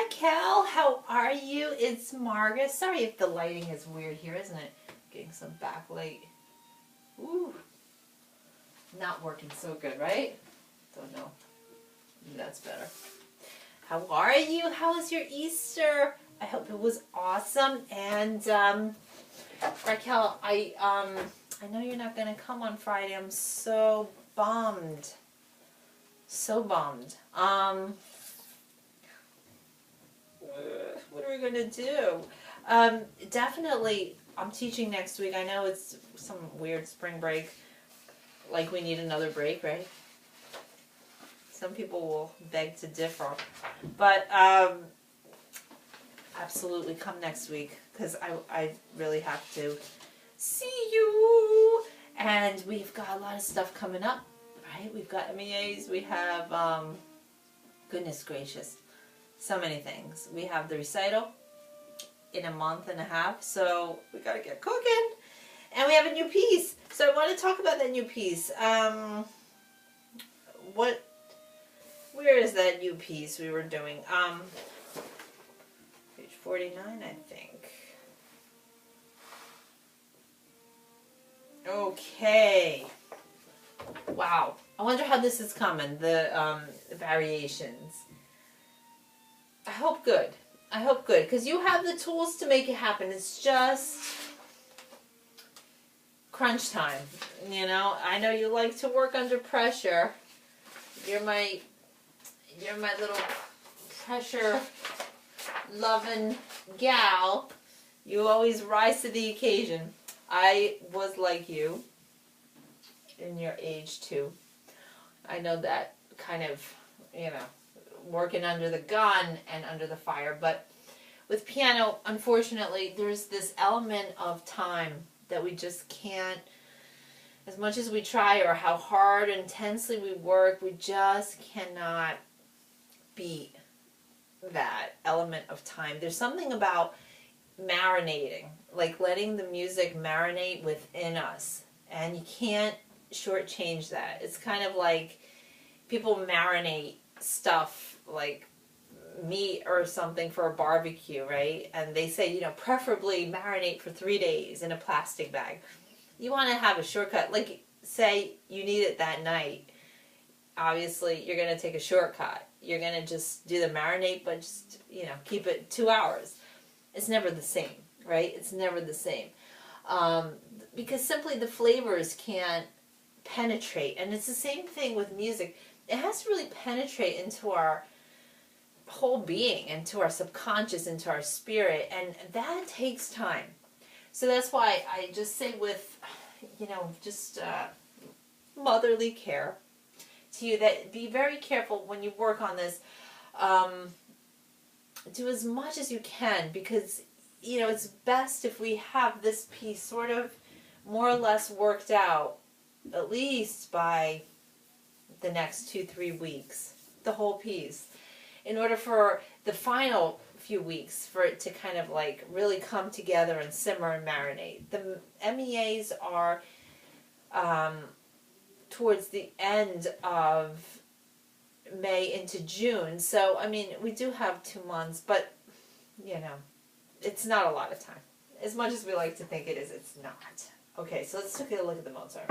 Raquel, how are you? It's Margaret. Sorry if the lighting is weird here, isn't it? Getting some backlight. Ooh, not working so good, right? Don't know. That's better. How are you? How was your Easter? I hope it was awesome. And Raquel, I know you're not gonna come on Friday. I'm so bummed. So bummed. What are we gonna do? Definitely, I'm teaching next week. I know it's some weird spring break. Like we need another break, right? Some people will beg to differ, but absolutely come next week because I really have to see you. And we've got a lot of stuff coming up, right? We've got MEAs. We have goodness gracious, so many things. We have the recital in a month and a half, so we gotta get cooking. And we have a new piece. So I want to talk about that new piece. Where is that new piece we were doing? Page 49, I think. Okay. Wow. I wonder how this is coming, the variations. I hope good. I hope good, because you have the tools to make it happen. It's just crunch time, you know. I know you like to work under pressure. You're my little pressure loving gal. You always rise to the occasion. I was like you in your age too. I know that kind of, you know, working under the gun and under the fire. But with piano, unfortunately, there's this element of time that we just can't, as much as we try or how hard, intensely we work, we just cannot beat that element of time. There's something about marinating, like letting the music marinate within us, and you can't shortchange that. It's kind of like people marinate stuff like meat or something for a barbecue, right? And they say, you know, preferably marinate for 3 days in a plastic bag. You want to have a shortcut, like say you need it that night. Obviously, you're going to take a shortcut. You're going to just do the marinate, but just, you know, keep it 2 hours. It's never the same, right? It's never the same. Because simply the flavors can't penetrate. And it's the same thing with music. It has to really penetrate into our whole being, into our subconscious, into our spirit. And that takes time. So that's why I just say with, you know, just motherly care to you that be very careful when you work on this. Do as much as you can, because, you know, it's best if we have this piece sort of more or less worked out at least by the next 2-3 weeks, the whole piece, in order for the final few weeks for it to kind of like really come together and simmer and marinate. The MEAs are towards the end of May into June, so I mean we do have 2 months, but you know, it's not a lot of time. As much as we like to think it is, it's not. Okay, so let's take a look at the Mozart.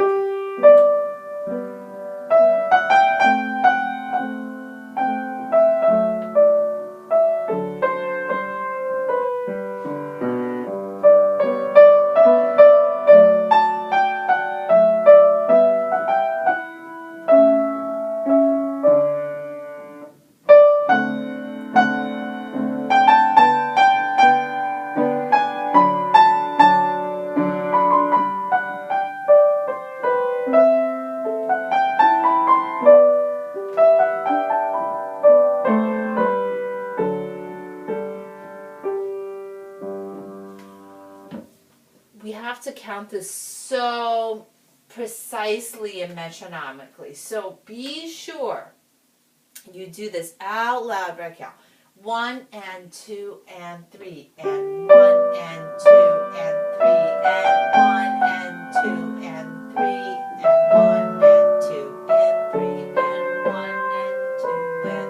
We have to count this so precisely and metronomically. So be sure you do this out loud, Raquel. 1 and 2 and 3 and 1 and 2 and 3 and 1 and 2 and 3 and 1 and 2 and 3 and 1 and 2 and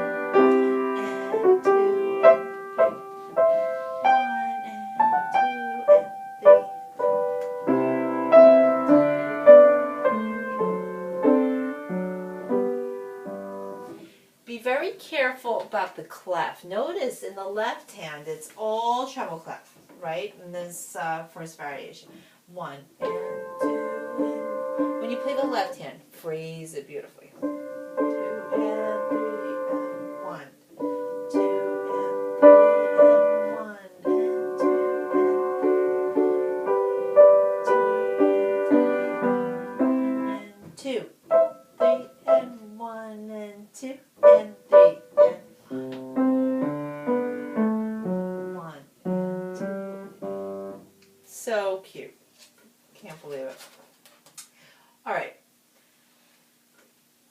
Be very careful about the clef. Notice in the left hand, it's all treble clef, right? In this first variation. 1 and 2 and... When you play the left hand, phrase it beautifully. 2 and 3 and 1. 2 and 3 and 1 and 2 and 2 and 1 and 2 and 3 and 1 and 2. So cute. Can't believe it. All right.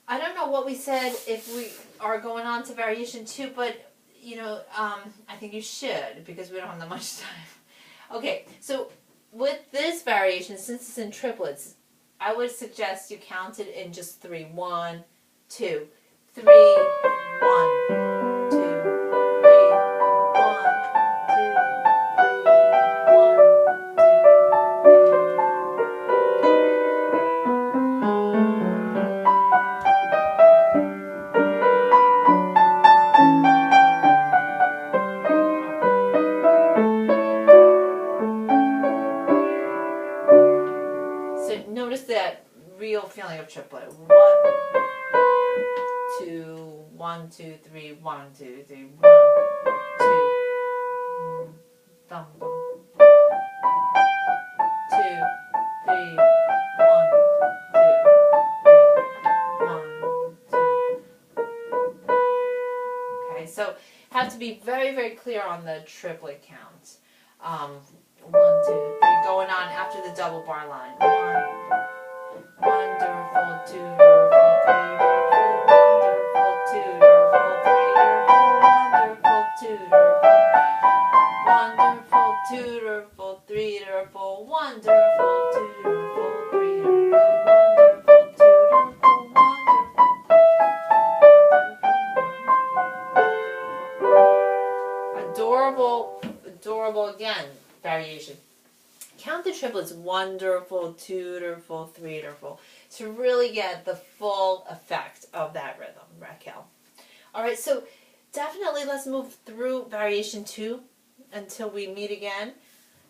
I don't know what we said if we are going on to variation 2, but you know, I think you should because we don't have that much time. Okay, so with this variation, since it's in triplets, I would suggest you count it in just 3. 1, 2, 3, 1, 2, 3, 1, 2, 3, 1, 2. So notice that real feeling of triplet. 1, 2, 1, 2, 3, 1, 2, 3, 1, 2, thumb, 2, 3, 1, 2, 3, 1, 2. Okay, so have to be very, very clear on the triplet count. 1, 2, 3, going on after the double bar line. 1, wonderful, 2, wonderful, beautiful, beautiful, wonderful, beautiful, wonderful. Adorable, adorable again, variation. Count the triplets, wonderful, twooderful, threederful, to really get the full effect of that rhythm, Raquel. All right, so definitely let's move through variation 2 until we meet again.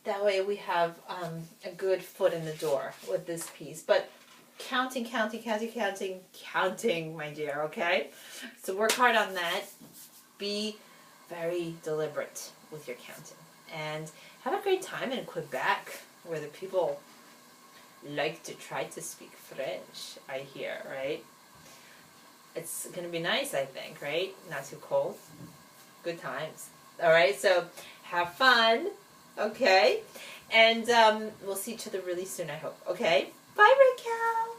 That way we have a good foot in the door with this piece. But counting, counting, counting, counting, counting, my dear, okay? So work hard on that. Be very deliberate with your counting. And have a great time in Quebec, where the people like to try to speak French, I hear, right? It's going to be nice, I think, right? Not too cold. Good times. All right, so have fun, okay? And we'll see each other really soon, I hope. Okay? Bye, Raquel.